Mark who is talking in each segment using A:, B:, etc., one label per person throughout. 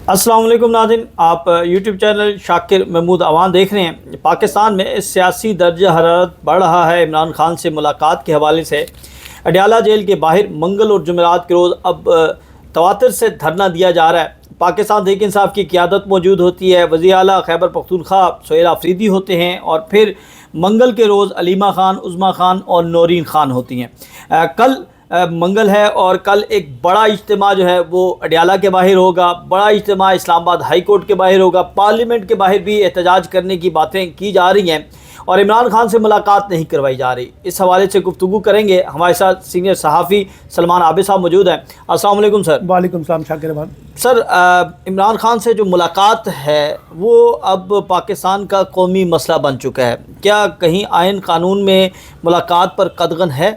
A: السلام علیکم ناظرین، آپ یوٹیوب چینل شاکر محمود اوان دیکھ رہے ہیں۔ پاکستان میں سیاسی درجہ حرارت بڑھ رہا ہے۔ عمران خان سے ملاقات کے حوالے سے اڈیالہ جیل کے باہر منگل اور جمعرات کے روز اب تواتر سے دھرنا دیا جا رہا ہے۔ پاکستان تحریک انصاف کی قیادت موجود ہوتی ہے، وزیر اعلیٰ خیبر پختونخوا سہیل آفریدی ہوتے ہیں، اور پھر منگل کے روز علیمہ خان، عظمیٰ خان اور نورین خان ہوتی ہیں۔ کل منگل ہے اور کل ایک بڑا اجتماع جو ہے وہ اڈیالہ کے باہر ہوگا، بڑا اجتماع اسلام آباد ہائی کورٹ کے باہر ہوگا، پارلیمنٹ کے باہر بھی احتجاج کرنے کی باتیں کی جا رہی ہیں اور عمران خان سے ملاقات نہیں کروائی جا رہی۔ اس حوالے سے گفتگو کریں گے۔ ہمارے ساتھ سینئر صحافی سلمان عابد صاحب موجود ہیں۔ السلام علیکم سر۔
B: وعلیکم السلام شاکر بھائی۔
A: سر، عمران خان سے جو ملاقات ہے وہ اب پاکستان کا قومی مسئلہ بن چکا ہے، کیا کہیں آئین قانون میں ملاقات پر قدغن ہے؟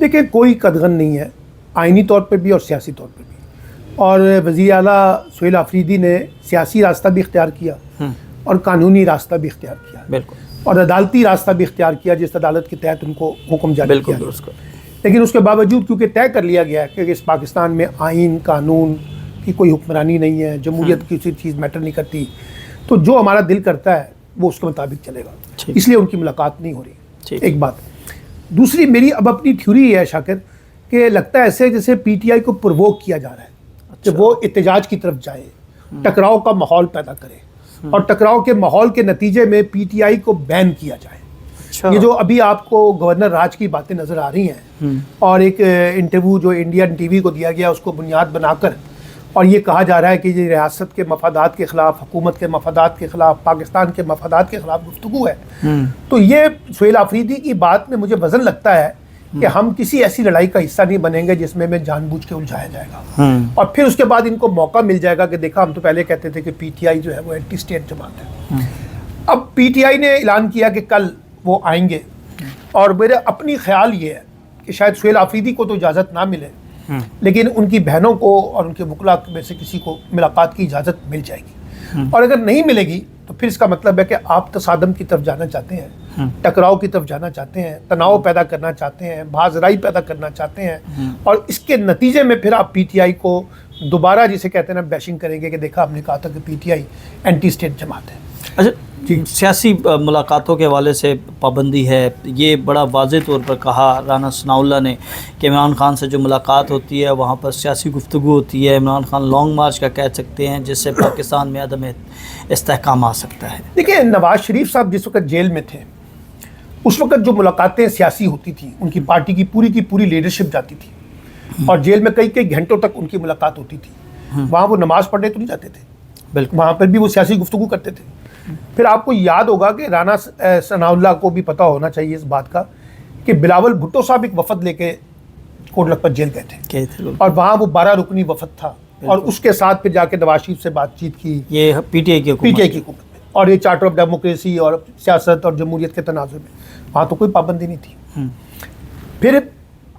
B: دیکھیں، کوئی قدغن نہیں ہے، آئینی طور پر بھی اور سیاسی طور پر بھی۔ اور وزیر اعلیٰ سہیل آفریدی نے سیاسی راستہ بھی اختیار کیا اور قانونی راستہ بھی اختیار کیا،
A: بالکل،
B: اور عدالتی راستہ بھی اختیار کیا جس عدالت کے تحت ان کو حکم جاری کیا گیا۔
A: بالکل۔
B: لیکن اس کے باوجود کیونکہ طے کر لیا گیا ہے کہ اس پاکستان میں آئین قانون کی کوئی حکمرانی نہیں ہے، جمہوریت کی کسی چیز میٹر نہیں کرتی، تو جو ہمارا دل کرتا ہے وہ اس کے مطابق چلے گا، اس لیے ان کی ملاقات نہیں ہو رہی۔ ایک بات۔ دوسری، میری اب اپنی تھیوری یہ ہے شاکر کہ لگتا ہے ایسے جیسے پی ٹی آئی کو پرووک کیا جا رہا ہے کہ وہ احتجاج کی طرف جائے، ٹکراؤ کا ماحول پیدا کرے، اور ٹکراؤ کے ماحول کے نتیجے میں پی ٹی آئی کو بین کیا جائے۔ یہ جو ابھی آپ کو گورنر راج کی باتیں نظر آ رہی ہیں، اور ایک انٹرویو جو انڈین ٹی وی کو دیا گیا اس کو بنیاد بنا کر، اور یہ کہا جا رہا ہے کہ یہ ریاست کے مفادات کے خلاف، حکومت کے مفادات کے خلاف، پاکستان کے مفادات کے خلاف گفتگو ہے، تو یہ سہیل آفریدی کی بات میں مجھے وزن لگتا ہے کہ ہم کسی ایسی لڑائی کا حصہ نہیں بنیں گے جس میں جان بوجھ کے الجھایا جائے گا، اور پھر اس کے بعد ان کو موقع مل جائے گا کہ دیکھا ہم تو پہلے کہتے تھے کہ پی ٹی آئی جو ہے وہ اینٹی اسٹیٹ جماعت ہے۔ اب پی ٹی آئی نے اعلان کیا کہ کل وہ آئیں گے، اور میرا اپنی خیال یہ ہے کہ شاید سہیل آفریدی کو تو اجازت نہ ملے، لیکن ان کی بہنوں کو اور ان کے وکلاء میں سے کسی کو ملاقات کی اجازت مل جائے گی، اور اگر نہیں ملے گی تو پھر اس کا مطلب ہے کہ آپ تصادم کی طرف جانا چاہتے ہیں، ٹکراؤ کی طرف جانا چاہتے ہیں، تناؤ پیدا کرنا چاہتے ہیں، بازرائی پیدا کرنا چاہتے ہیں، اور اس کے نتیجے میں پھر آپ پی ٹی آئی کو دوبارہ جسے کہتے ہیں نا بیشنگ کریں گے کہ دیکھا ہم نے کہا تھا کہ P T I anti state جماعت ہے۔
A: اچھا جی، سیاسی ملاقاتوں کے حوالے سے پابندی ہے، یہ بڑا واضح طور پر کہا رانا ثناء اللہ نے کہ عمران خان سے جو ملاقات ہوتی ہے وہاں پر سیاسی گفتگو ہوتی ہے، عمران خان لانگ مارچ کا کہہ سکتے ہیں جس سے پاکستان میں عدم استحکام آ سکتا ہے۔
B: دیکھیں، نواز شریف صاحب جس وقت جیل میں تھے اس وقت جو ملاقاتیں سیاسی ہوتی تھیں، ان کی پارٹی کی پوری لیڈرشپ جاتی تھی، اور جیل میں کئی گھنٹوں تک ان کی ملاقات ہوتی تھی، وہاں وہ نماز پڑھنے تو نہیں جاتے تھے،
A: بالکل،
B: وہاں پر بھی وہ سیاسی گفتگو کرتے تھے۔ پھر آپ کو یاد ہوگا کہ رانا ثناء اللہ کو بھی پتہ ہونا چاہیے اس بات کا کہ بلاول بھٹو صاحب ایک وفد لے کے کوٹ لکھپت جیل گئے تھے، اور وہاں وہ 12 رکنی وفد تھا، اور اس کے ساتھ پھر جا کے نواز شریف سے بات چیت کی، یہ
A: پی ٹی آئی کی
B: حکومت میں، اور یہ چارٹر آف ڈیموکریسی اور سیاست اور جمہوریت کے تناظر میں وہاں تو کوئی پابندی نہیں تھی۔ پھر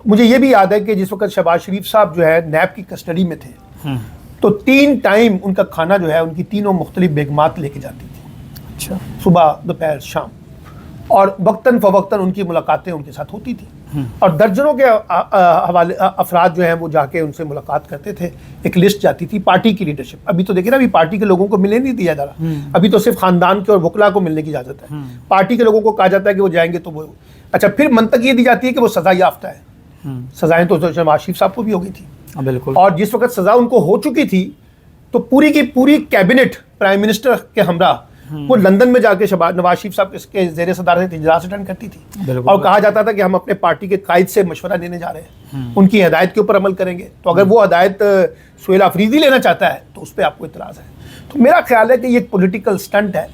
B: مجھے یہ بھی یاد ہے کہ جس وقت شہباز شریف صاحب جو ہے نیب کی کسٹڈی میں تھے تو 3 ٹائم ان کا کھانا جو ہے ان کی 3 مختلف بیگمات لے کے جاتی تھی، صبح، دوپہر، شام، اور وقتاً فوقتاً ان کی ملاقاتیں ان کے ساتھ ہوتی تھیں، اور درجنوں کے افراد جو ہیں وہ جا کے ان سے ملاقات کرتے تھے، ایک لسٹ جاتی تھی پارٹی کی لیڈرشپ۔ ابھی تو دیکھیں نا، ابھی پارٹی کے لوگوں کو ملنے نہیں دیا جا رہا، ابھی تو صرف خاندان کے اور وکلاء کو ملنے کی اجازت ہے، پارٹی کے لوگوں کو کہا جاتا ہے کہ وہ جائیں گے تو وہ اچھا، پھر منطق یہ دی جاتی ہے کہ وہ سزا یافتہ ہے، سزائیں تو نواز شریف صاحب کو بھی ہو گئی تھی،
A: بالکل،
B: اور جس وقت سزا ان کو ہو چکی تھی تو پوری کی پوری کیبنٹ پرائم منسٹر کے ہمراہ وہ لندن میں جا کے نواز شریف صاحب کے زیر صدارت اجلاس اٹینڈ کرتی تھی، اور کہا جاتا تھا کہ ہم اپنے پارٹی کے قائد سے مشورہ لینے جا رہے ہیں، ان کی ہدایت کے اوپر عمل کریں گے، تو اگر وہ ہدایت سہیل آفریدی لینا چاہتا ہے تو اس پہ آپ کو اعتراض ہے۔ تو میرا خیال ہے کہ یہ ایک پولیٹیکل سٹنٹ ہے،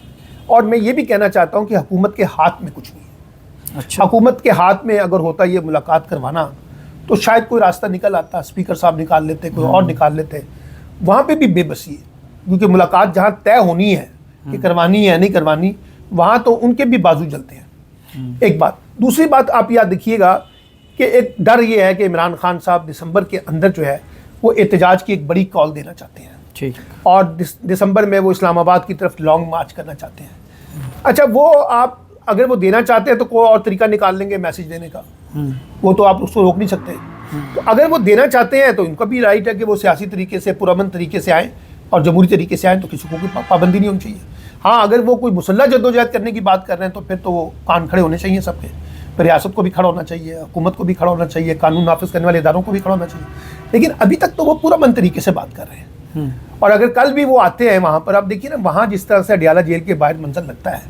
B: اور میں یہ بھی کہنا چاہتا ہوں کہ حکومت کے ہاتھ میں کچھ نہیں ہے۔ حکومت کے ہاتھ میں اگر ہوتا یہ ملاقات کروانا تو شاید کوئی راستہ نکل آتا، اسپیکر صاحب نکال لیتے، کوئی اور نکال لیتے، وہاں پہ بھی بے بسی ہے، کیونکہ ملاقات جہاں طے ہونی ہے کہ کروانی ہے نہیں کروانی، وہاں تو ان کے بھی بازو جلتے ہیں، ایک بات۔ دوسری بات آپ یاد رکھیے گا کہ ایک ڈر یہ ہے کہ عمران خان صاحب دسمبر کے اندر جو ہے وہ احتجاج کی ایک بڑی کال دینا چاہتے ہیں، اور دسمبر میں وہ اسلام آباد کی طرف لانگ مارچ کرنا چاہتے ہیں۔ اچھا، وہ آپ اگر وہ دینا چاہتے ہیں تو کوئی اور طریقہ نکال لیں گے میسج دینے کا، وہ تو آپ اس کو روک نہیں سکتے۔ تو اگر وہ دینا چاہتے ہیں تو ان کا بھی رائٹ ہے کہ وہ سیاسی طریقے سے، پرامن طریقے سے آئیں، اور جمہوری طریقے سے آئیں تو کسی کو کوئی پابندی نہیں ہونی چاہیے. ہاں اگر وہ کوئی مسلح جدوجہد کرنے کی بات کر رہے ہیں تو پھر تو وہ کان کھڑے ہونے چاہیے سب کے. پھر ریاست کو بھی کھڑا ہونا چاہیے, حکومت کو بھی کھڑا ہونا چاہیے, قانون نافذ کرنے والے اداروں کو بھی کھڑا ہونا چاہیے. لیکن ابھی تک تو وہ پورا من طریقے سے بات کر رہے ہیں. اور اگر کل بھی وہ آتے ہیں وہاں پر, آپ دیکھیے نا وہاں جس طرح سے اڈیالہ جیل کے باہر منظر لگتا ہے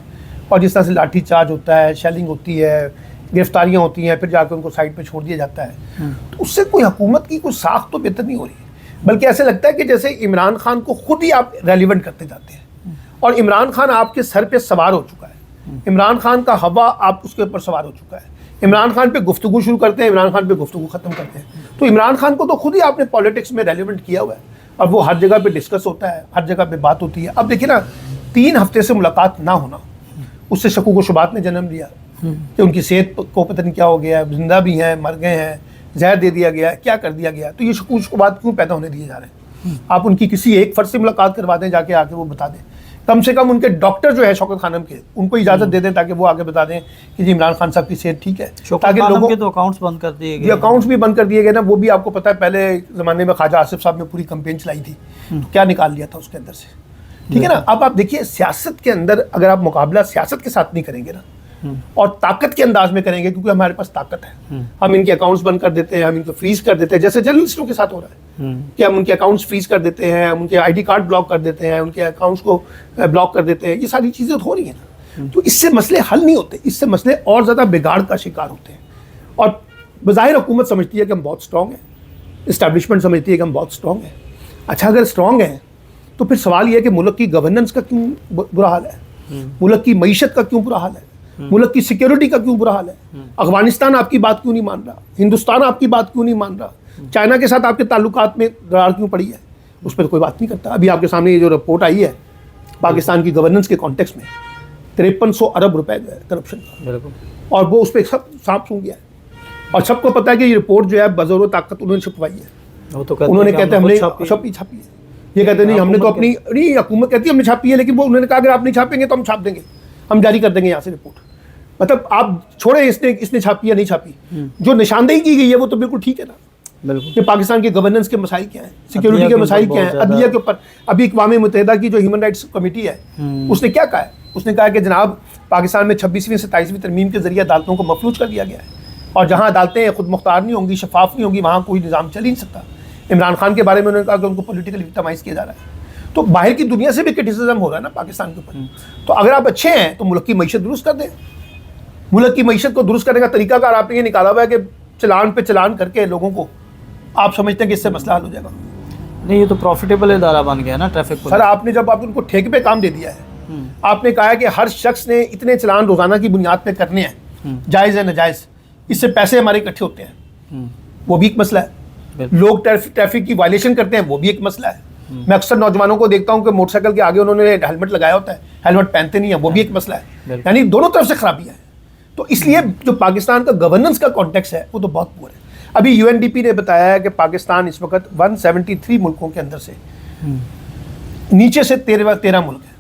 B: اور جس طرح سے لاٹھی چارج ہوتا ہے, شیلنگ ہوتی ہے, گرفتاریاں ہوتی ہیں, پھر جا کے ان کو سائڈ پہ چھوڑ دیا جاتا ہے, تو اس سے کوئی حکومت کی کوئی ساخت تو بہتر نہیں ہو رہی ہے. بلکہ ایسے لگتا ہے کہ جیسے عمران خان کو خود ہی آپ ریلیونٹ کرتے جاتے ہیں اور عمران خان آپ کے سر پہ سوار ہو چکا ہے. عمران خان کا ہوا آپ اس کے اوپر سوار ہو چکا ہے. عمران خان پہ گفتگو شروع کرتے ہیں, عمران خان پہ گفتگو ختم کرتے ہیں. تو عمران خان کو تو خود ہی آپ نے پالیٹکس میں ریلیونٹ کیا ہوا ہے اور وہ ہر جگہ پہ ڈسکس ہوتا ہے, ہر جگہ پہ بات ہوتی ہے. اب دیکھیں نا 3 ہفتے سے ملاقات نہ ہونا, اس سے شکوک و شبہات نے جنم لیا کہ ان کی صحت کو پتہ نہیں کیا ہو گیا, زندہ بھی ہیں, مر گئے ہیں, زہر دے دیا گیا, کیا کر دیا گیا. تو یہ شکوک و شبہات کیوں پیدا ہونے دیے جا رہے ہیں؟ آپ ان کی کسی ایک فرد سے ملاقات کروا دیں, جا کے آ کے وہ بتا دیں. کم سے کم ان کے ڈاکٹر جو ہے شوکت خانم کے, ان کو اجازت دے دیں تاکہ وہ آگے بتا دیں کہ جی عمران خان صاحب کی صحت ٹھیک ہے.
A: تاکہ لوگوں کے تو اکاؤنٹس بند کر دیے گئے,
B: اکاؤنٹس بھی بند کر دیے گئے نا. وہ بھی آپ کو پتا ہے پہلے زمانے میں خواجہ آصف صاحب نے پوری کمپین چلائی تھی, کیا نکال لیا تھا اس کے اندر سے. ٹھیک ہے نا. اب آپ دیکھیے سیاست کے اندر اگر آپ مقابلہ سیاست کے ساتھ نہیں کریں گے نا اور طاقت کے انداز میں کریں گے, کیونکہ ہمارے پاس طاقت ہے, ہم ان کے اکاؤنٹس بند کر دیتے ہیں, ہم ان کو فریز کر دیتے ہیں, جیسے جرنلسٹوں کے ساتھ ہو رہا ہے کہ ہم ان کے اکاؤنٹس فریز کر دیتے ہیں, ہم ان کے آئی ڈی کارڈ بلاک کر دیتے ہیں, ان کے اکاؤنٹس کو بلاک کر دیتے ہیں. یہ ساری چیزیں ہو رہی ہیں نا, تو اس سے مسئلے حل نہیں ہوتے, اس سے مسئلے اور زیادہ بگاڑ کا شکار ہوتے ہیں. اور بظاہر حکومت سمجھتی ہے کہ ہم بہت اسٹرانگ ہیں, اسٹیبلشمنٹ سمجھتی ہے کہ ہم بہت اسٹرانگ ہیں. اچھا اگر اسٹرانگ ہیں تو پھر سوال یہ ہے کہ ملک کی گورننس کا کیوں برا حال ہے, ملک کی معیشت کا کیوں برا حال ہے, ملک کی سیکیورٹی کا کیوں برا حال ہے. افغانستان آپ کی بات کیوں نہیں مان رہا, ہندوستان آپ کی بات کیوں نہیں مان رہا, چائنا کے ساتھ آپ کے تعلقات میں درار کیوں پڑی ہے, اس پہ کوئی بات نہیں کرتا. ابھی آپ کے سامنے یہ جو رپورٹ آئی ہے پاکستان کی گورننس کے کانٹیکس میں 5300 ارب روپے جو ہے کرپشن کا, اور وہ اس پہ سب سانپ سونگ گیا ہے. اور سب کو پتا ہے کہ یہ رپورٹ جو ہے بزور طاقت انہوں نے چھپوائی ہے. انہوں نے کہتے ہیں ہم نے چھپی ہے, یہ کہتے ہیں نہیں ہم نے تو اپنی, نہیں حکومت کہتی ہے ہم نے چھاپی ہے, لیکن وہ انہوں نے کہا اگر آپ نہیں چھاپیں گے تو ہم چھاپ دیں گے, ہم جاری کر دیں گے یہاں سے رپورٹ. مطلب آپ چھوڑیں اس نے چھاپی یا نہیں چھاپی, جو نشاندہی کی گئی ہے وہ تو بالکل ٹھیک ہے نا. بالکل کہ پاکستان کی گورننس کے مسائل کیا ہیں, سیکیورٹی کے مسائل کیا ہیں, عدلیہ کے اوپر. ابھی اقوام متحدہ کی جو ہیومن رائٹس کمیٹی ہے اس نے کیا کہا ہے, اس نے کہا کہ جناب پاکستان میں 26ویں 27ویں ترمیم کے ذریعے عدالتوں کو مفلوج کر دیا گیا ہے, اور جہاں عدالتیں خود مختار نہیں ہوں گی, شفاف نہیں ہوں گی, وہاں کوئی نظام چل ہی نہیں سکتا. عمران خان کے بارے میں انہوں نے کہا کہ ان کو پولیٹیکل وکٹمائز کیا جا رہا ہے. تو باہر کی دنیا سے بھی کرٹیسزم ہو رہا ہے نا پاکستان کے اوپر. تو اگر آپ اچھے ہیں تو ملک کی معیشت درست کر دیں. ملک کی معیشت کو درست کرنے کا طریقہ کار آپ نے یہ نکالا ہوا ہے کہ چلان پہ چلان کر کے لوگوں کو آپ سمجھتے ہیں کہ اس سے مسئلہ حل ہو جائے گا.
A: نہیں, یہ تو پروفیٹیبل ادارہ بن گیا نا ٹریفک.
B: سر آپ نے جب آپ ان کو ٹھیکے پہ کام دے دیا ہے, آپ نے کہا ہے کہ ہر شخص نے اتنے چلان روزانہ کی بنیاد پہ کرنے ہیں, جائز ہے ناجائز, اس سے پیسے ہمارے اکٹھے ہوتے ہیں, وہ بھی ایک مسئلہ ہے. لوگ ٹریفک کی وائلیشن کرتے ہیں, وہ بھی ایک مسئلہ ہے. میں اکثر نوجوانوں کو دیکھتا ہوں کہ موٹر سائیکل کے آگے انہوں نے ہیلمٹ لگایا ہوتا ہے, ہیلمٹ پہنتے نہیں ہیں, وہ بھی ایک مسئلہ ہے. یعنی دونوں طرف سے خرابیاں ہیں. تو اس لیے جو پاکستان کا گورننس کا کانٹیکس ہے وہ تو بہت پور ہے. ابھی UNDP نے بتایا ہے کہ پاکستان اس وقت 173 ملکوں کے اندر سے نیچے سے 13 ملک ہیں.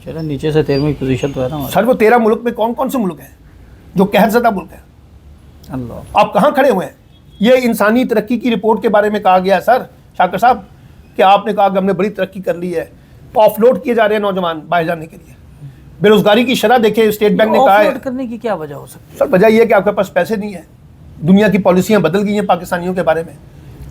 A: چلو نیچے سے 13ویں پوزیشن تو ہے نا
B: سر. وہ 13 ملک میں کون کون سے ملک ہیں جو قحط زدہ ملک ہیں؟
A: اللہ,
B: آپ کہاں کھڑے ہوئے ہیں؟ یہ انسانی ترقی کی رپورٹ کے بارے میں کہا گیا ہے سر شاکر صاحب کہ آپ نے کہا کہ ہم نے بڑی ترقی کر لی ہے. آف لوڈ کیے جا رہے ہیں نوجوان باہر جانے کے لیے. بے روزگاری کی شرح دیکھیں, اسٹیٹ بینک نے کہا ہے.
A: آف لوڈ کرنے کی کیا وجہ ہو سکتی ہے
B: سر؟ وجہ یہ ہے کہ آپ کے پاس پیسے نہیں ہیں. دنیا کی پالیسیاں بدل گئی ہیں پاکستانیوں کے بارے میں.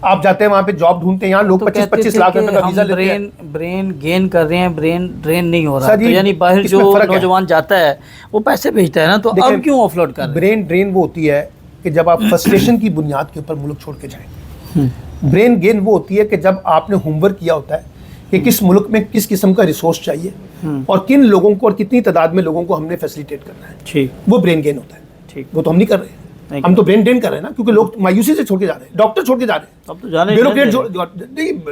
B: آپ جاتے ہیں وہاں پہ جاب ڈھونڈتے ہیں, یہاں لوگ 25-25 لاکھ روپے کا ویزا لیتے ہیں.
A: برین گین کر رہے ہیں, برین ڈرین نہیں ہو رہا. یعنی باہر جو نوجوان جاتا ہے وہ پیسے بھیجتا ہے نا, تو اب کیوں آف لوڈ کر رہے ہیں؟
B: برین ڈرین وہ ہوتی ہے کہ جب آپ فرسٹریشن کی بنیاد کے اوپر ملک چھوڑ کے جائیں. برین گین وہ ہوتی ہے کہ جب آپ نے ہوم ورک کیا ہوتا ہے کہ کس ملک میں کس قسم کا ریسورس چاہیے اور کن لوگوں کو اور کتنی تعداد میں لوگوں کو ہم نے فیسیلیٹیٹ کرنا ہے, وہ برین گین ہوتا ہے. وہ تو ہم نہیں کر رہے, ہم تو برین ڈرین کر رہے ہیں نا, کیونکہ لوگ مایوسی سے چھوڑ کے جا رہے ہیں, ڈاکٹر چھوڑ کے جا رہے ہیں, بیوروکریٹ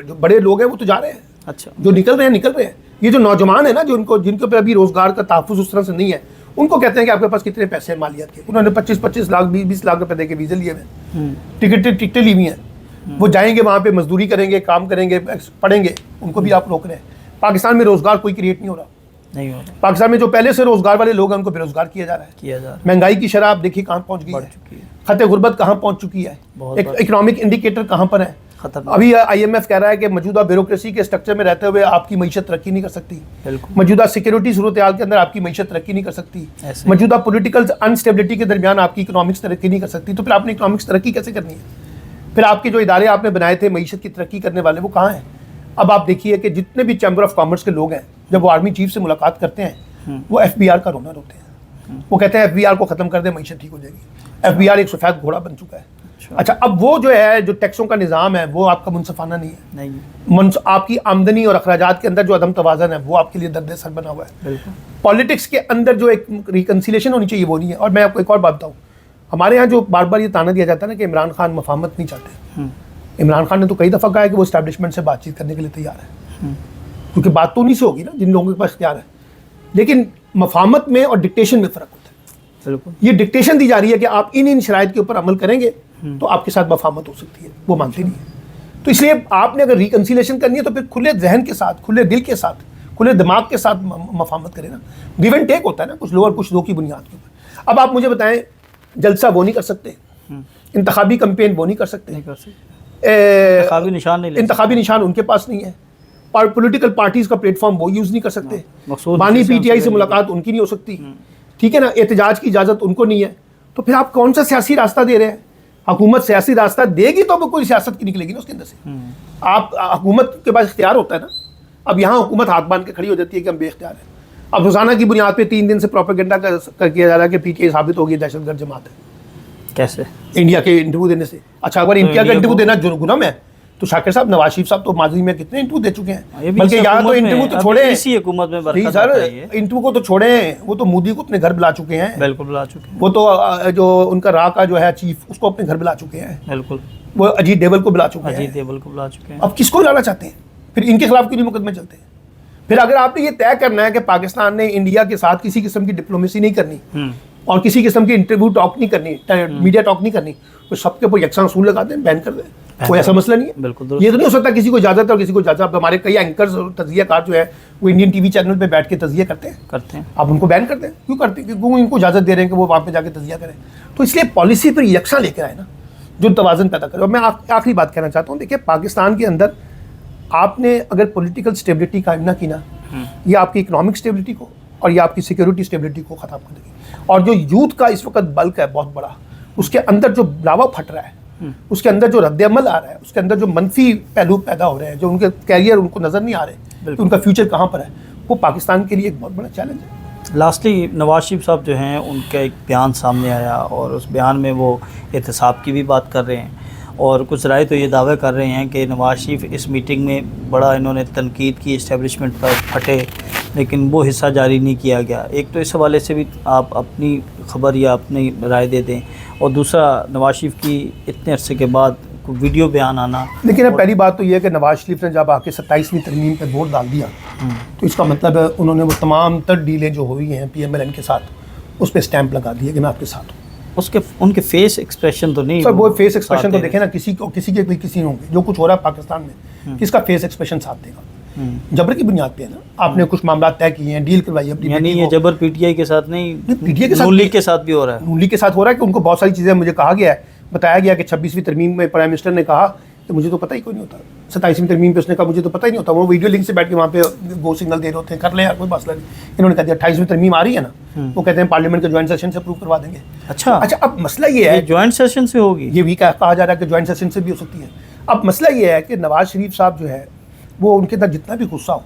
B: جو بڑے لوگ ہیں وہ تو جا رہے ہیں.
A: اچھا,
B: جو نکل رہے ہیں. یہ جو نوجوان ہیں نا جن کے اوپر ابھی روزگار کا تحفظ اس طرح سے نہیں ہے, ان کو کہتے ہیں کہ آپ کے پاس کتنے پیسے ہیں مالیات کے. انہوں نے 25-25 لاکھ 20-20 لاکھ روپے دے کے ویزے لیے ہوئے, ٹکٹیں لی ہوئی ہیں. وہ جائیں گے وہاں پہ مزدوری کریں گے, کام کریں گے, پڑھیں گے, ان کو بھی آپ روک رہے ہیں. پاکستان میں روزگار کوئی کریٹ نہیں ہو رہا. پاکستان میں جو پہلے سے روزگار والے لوگ ہیں ان کو بے روزگار کیا جا رہا ہے. مہنگائی کی شرح آپ دیکھیے کہاں پہنچ گئی ہے, خط غربت کہاں پہنچ چکی ہے, اکنامک انڈیکیٹر کہاں پر ہے.
A: خطرناک.
B: ابھی IMF کہہ رہا ہے کہ موجودہ بیوروکریسی کے اسٹرکچر میں رہتے ہوئے آپ کی معیشت ترقی نہیں کر سکتی.
A: بالکل.
B: موجودہ سیکیورٹی صورتحال کے اندر آپ کی معیشت ترقی نہیں کر سکتی.
A: ایسے.
B: موجودہ پولیٹیکل انسٹیبلٹی کے درمیان آپ کی اکنامکس ترقی نہیں کر سکتی. تو پھر آپ نے اکنامکس ترقی کیسے کرنی ہے؟ پھر آپ کے جو ادارے آپ نے بنائے تھے معیشت کی ترقی کرنے والے وہ کہاں ہیں؟ اب آپ دیکھیے کہ جتنے بھی چیمبر آف کامرس کے لوگ ہیں جب وہ آرمی چیف سے ملاقات کرتے ہیں وہ FBR کا رونر ہوتے ہیں. وہ کہتے ہیں FBR کو ختم کر دیں معیشت ٹھیک ہو جائے گی. FBR ایک سفید گھوڑا بن چکا ہے. اچھا اب وہ جو ہے جو ٹیکسوں کا نظام ہے وہ آپ کا منصفانہ نہیں ہے. آپ کی آمدنی اور اخراجات کے اندر جو عدم توازن ہے وہ آپ کے لیے درد سر بنا ہوا ہے. پالیٹکس کے اندر جو ایک ریکنسیلیشن ہونی چاہیے وہ نہیں ہے. اور میں آپ کو ایک اور بات بتاؤں, ہمارے یہاں جو بار بار یہ تانا دیا جاتا ہے نا کہ عمران خان مفاہمت نہیں چاہتے. عمران خان نے تو کئی دفعہ کہا ہے کہ وہ اسٹیبلشمنٹ سے بات چیت کرنے کے لیے تیار ہے, کیونکہ بات تو نہیں سے ہوگی نا جن لوگوں کے پاس اختیار ہے. لیکن مفاہمت میں اور ڈکٹیشن میں فرق ہوتا ہے. یہ ڈکٹیشن دی جا رہی ہے کہ آپ ان شرائط کے اوپر عمل کریں گے تو آپ کے ساتھ مفاہمت ہو سکتی ہے, وہ مانتے نہیں ہے. تو اس لیے آپ نے اگر ریکنسیلیشن کرنی ہے تو پھر کھلے ذہن کے ساتھ, کھلے دل کے ساتھ, کھلے دماغ کے ساتھ مفاہمت کرے نا. گیو اینڈ ٹیک ہوتا ہے نا, کچھ لو اور کچھ دو کی بنیاد کے اوپر. اب آپ مجھے بتائیں, جلسہ وہ نہیں کر سکتے, انتخابی کمپین وہ نہیں کر سکتے, انتخابی نشان ان کے پاس نہیں ہے, پولیٹیکل پارٹیز کا پلیٹ فارم وہ یوز نہیں کر سکتے, بانی PTI سے ملاقات ان کی نہیں ہو سکتی, ٹھیک ہے نا, احتجاج کی اجازت ان کو نہیں ہے. تو پھر آپ کون سا سیاسی راستہ دے رہے ہیں؟ حکومت سیاسی راستہ دے گی تو کوئی سیاست کی نکلے گی نا اس کے اندر سے. آپ حکومت کے پاس اختیار ہوتا ہے نا. اب یہاں حکومت ہاتھ باندھ کے کھڑی ہو جاتی ہے کہ ہم بے اختیار ہیں. اب روزانہ کی بنیاد پہ 3 دن سے پروپیگنڈا کیا جا رہا ہے کہ PTI ثابت ہوگی دہشت گرد جماعت ہے.
A: کیسے؟
B: انڈیا کے انٹرویو دینے سے. اچھا اگر انڈیا کا انٹرویو دینا جرم ہے تو شاکر صاحب, نواز شریف صاحب تو ماضی میں کتنے انٹرویو دے چکے ہیں, بلکہ یہاں تو انٹرویو تو چھوڑے,
A: اسی حکومت میں
B: نہیں سر انٹرویو کو تو چھوڑیں, وہ تو مودی کو اپنے گھر بلا چکے ہیں.
A: بالکل بلا چکے ہیں.
B: وہ تو جو ان کا را کا جو ہے چیف اس کو اپنے گھر بلا چکے ہیں.
A: بالکل.
B: وہ اجیت ڈیول کو بلا چکے ہیں.
A: اجیت ڈیول کو بلا چکے ہیں.
B: اب کس کو لانا چاہتے ہیں؟ پھر ان کے خلاف کیوں نہیں مقدمے چلتے ہیں؟ پھر اگر آپ نے یہ طے کرنا ہے کہ پاکستان نے انڈیا کے ساتھ کسی قسم کی ڈپلومیسی نہیں کرنی اور کسی قسم کی انٹرویو ٹاک نہیں کرنی, میڈیا ٹاک نہیں کرنی, تو سب کے اوپر یکساں اصول لگا دیں, بین کر دیں. کوئی ایسا مسئلہ نہیں ہے.
A: بالکل.
B: یہ تو نہیں ہو سکتا کسی کو اجازت ہے اور کسی کو اجازت. اب ہمارے کئی اینکرز اور تجزیہ کار جو ہے وہ انڈین TV چینل پہ بیٹھ کے تجزیہ کرتے ہیں. آپ ان کو بین کر دیں. کیوں کرتے ہیں؟ کیوں ان کو اجازت دے رہے ہیں کہ وہ وہاں پہ جا کے تجزیہ کریں. تو اس لیے پالیسی پر یکساں لے کے آئے نا, جو توازن پیدا کرے. اور میں آخری بات کہنا چاہتا ہوں, دیکھیے پاکستان کے اندر آپ نے اگر پولیٹیکل اسٹیبلٹی قائم نہ کی نا, یہ آپ کی اکنامک اسٹیبلٹی کو اور یہ آپ کی سیکیورٹی اسٹیبلٹی کو ختم کر دے گی. اور جو یوتھ کا اس وقت بلک ہے بہت بڑا, اس کے اندر جو لاوا پھٹ رہا ہے, اس کے اندر جو رد عمل آ رہا ہے, اس کے اندر جو منفی پہلو پیدا ہو رہے ہیں, جو ان کے کیریئر ان کو نظر نہیں آ رہے کہ ان کا فیوچر کہاں پر ہے, وہ پاکستان کے لیے ایک بہت بڑا چیلنج ہے.
A: لاسٹلی نواز شریف صاحب جو ہیں ان کا ایک بیان سامنے آیا اور اس بیان میں وہ احتساب کی بھی بات کر رہے ہیں, اور کچھ رائے تو یہ دعویٰ کر رہے ہیں کہ نواز شریف اس میٹنگ میں بڑا انہوں نے تنقید کی اسٹیبلشمنٹ پر, پھٹے, لیکن وہ حصہ جاری نہیں کیا گیا. ایک تو اس حوالے سے بھی آپ اپنی خبر یا اپنی رائے دے دیں, اور دوسرا نواز شریف کی اتنے عرصے کے بعد ویڈیو بیان آنا.
B: لیکن پہلی بات تو یہ ہے کہ نواز شریف نے جب آ کے 27ویں ترمیم پہ ووٹ ڈال دیا تو اس کا مطلب ہے انہوں نے وہ تمام تر ڈیلیں جو ہوئی ہیں PMLN کے ساتھ اس پہ اسٹیمپ لگا دیا کہ میں آپ کے ساتھ ہوں.
A: ان کے فیس ایکسپریشن تو نہیں
B: سر, وہ فیس ایکسپریشن تو دیکھیں نا, کسی کے کوئی کسی ہوں گے. جو کچھ ہو رہا ہے پاکستان میں کس کا فیس ایکسپریشن ساتھ دے گا؟ جبر کی بنیاد پہ ہے نا. آپ نے کچھ معاملات طے کیے ہیں, ڈیل کروائی اپنی,
A: یعنی یہ جبر PTI کے ساتھ نہیں,
B: PTI کے ساتھ,
A: نون لیگ کے ساتھ بھی ہو رہا ہے.
B: نون لیگ کے ساتھ ہو رہا ہے کہ ان کو بہت ساری چیزیں مجھے کہا گیا ہے, بتایا گیا کہ 26ویں ترمیم میں پرائم منسٹر نے کہا کہ مجھے تو پتہ ہی کوئی نہیں ہوتا. 27ویں ترمیم پہ اس نے کہا مجھے تو پتہ ہی نہیں ہوتا. وہ ویڈیو لنک سے بیٹھ کے وہاں پہ گو سگنل دے رہے ہوتے ہیں, کر لیں یار کوئی مسئلہ نہیں. انہوں نے کہا دیا 28ویں ترمیم آ رہی ہے نا, وہ کہتے ہیں پارلیمنٹ کے جوائنٹ سیشن سے اپروو کروا دیں گے.
A: اچھا,
B: اب مسئلہ یہ ہے
A: جوائنٹ سیشن سے ہوگی,
B: یہ بھی کہا جا رہا ہے کہ جوائنٹ سیشن سے بھی ہو سکتی ہے. اب مسئلہ یہ ہے کہ نواز شریف صاحب جو ہے وہ ان کے اندر جتنا بھی غصہ ہو,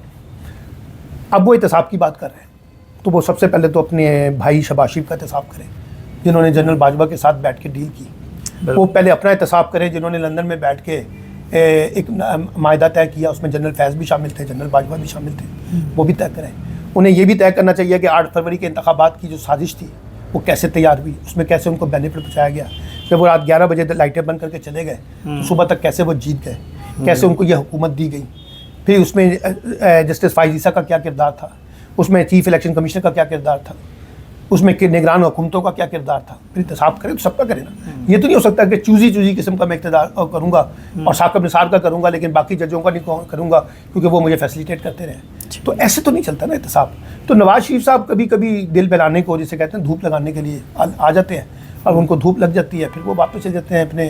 B: اب وہ احتساب کی بات کر رہے ہیں, تو وہ سب سے پہلے تو اپنے بھائی شہباز شریف کا احتساب کریں جنہوں نے جنرل باجوہ کے ساتھ بیٹھ کے ڈیل کی. وہ پہلے اپنا احتساب کریں جنہوں نے لندن میں بیٹھ کے ایک معاہدہ طے کیا, اس میں جنرل فیض بھی شامل تھے, جنرل باجوہ بھی شامل تھے, وہ بھی طے کریں. انہیں یہ بھی طے کرنا چاہیے کہ 8 فروری کے انتخابات کی جو سازش تھی وہ کیسے تیار ہوئی, اس میں کیسے ان کو بینیفٹ پہنچایا گیا. جب وہ رات 11 بجے لائٹیں بند کر کے چلے گئے تو صبح تک کیسے وہ جیت گئے, کیسے ان کو یہ حکومت دی گئی. پھر اس میں جسٹس فائز عیسیٰ کا کیا کردار تھا, اس میں چیف الیکشن کمشنر کا کیا کردار تھا, اس میں نگران حکومتوں کا کیا کردار تھا. پھر احتساب کریں تو سب کا کریں نا. یہ تو نہیں ہو سکتا کہ چوزی قسم کا میں اقتدار کروں گا اور ثاقب نثار کا کروں گا لیکن باقی ججوں کا نہیں کروں گا کیونکہ وہ مجھے فیسیلیٹیٹ کرتے رہے. تو ایسے تو نہیں چلتا نا احتساب. تو نواز شریف صاحب کبھی کبھی دل بہلانے کو, جسے کہتے ہیں دھوپ لگانے کے لیے آ جاتے ہیں, اور ان کو دھوپ لگ جاتی ہے, پھر وہ واپس چلے جاتے ہیں اپنے